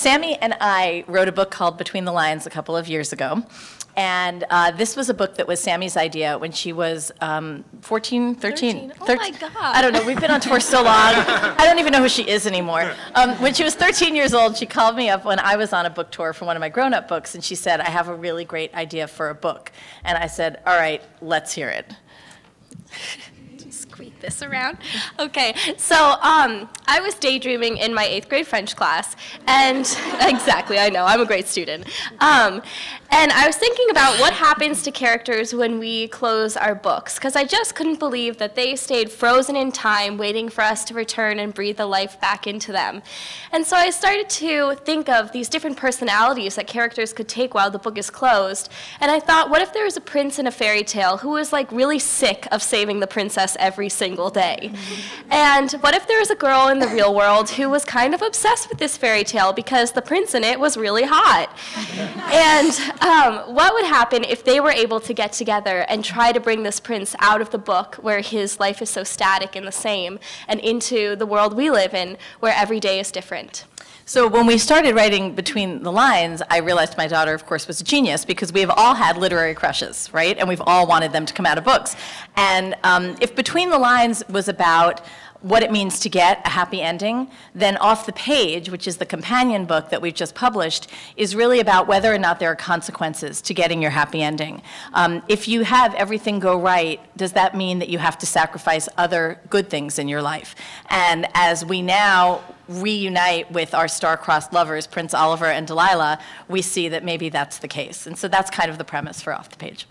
Sammy and I wrote a book called Between the Lines a couple of years ago. And this was a book that was Sammy's idea when she was 14, 13. Oh my God. I don't know, we've been on tour so long, I don't even know who she is anymore. When she was 13 years old, she called me up when I was on a book tour for one of my grown-up books, and she said, I have a really great idea for a book. And I said, all right, let's hear it. Squeak this around. Okay, so I was daydreaming in my 8th grade French class, and exactly, I know, I'm a great student. And I was thinking about what happens to characters when we close our books, because I just couldn't believe that they stayed frozen in time, waiting for us to return and breathe the life back into them. And so I started to think of these different personalities that characters could take while the book is closed, and I thought, what if there was a prince in a fairy tale who was like really sick of saving the princess every single day? And what if there was a girl in the real world who was kind of obsessed with this fairy tale because the prince in it was really hot? And what would happen if they were able to get together and try to bring this prince out of the book where his life is so static and the same and into the world we live in where every day is different? So when we started writing Between the Lines, I realized my daughter, of course, was a genius because we've all had literary crushes, right? And we've all wanted them to come out of books. And if Between the Lines was about what it means to get a happy ending, then Off the Page, which is the companion book that we've just published, is really about whether or not there are consequences to getting your happy ending. If you have everything go right, does that mean that you have to sacrifice other good things in your life? And as we now reunite with our star-crossed lovers, Prince Oliver and Delilah, we see that maybe that's the case. And so that's kind of the premise for Off the Page.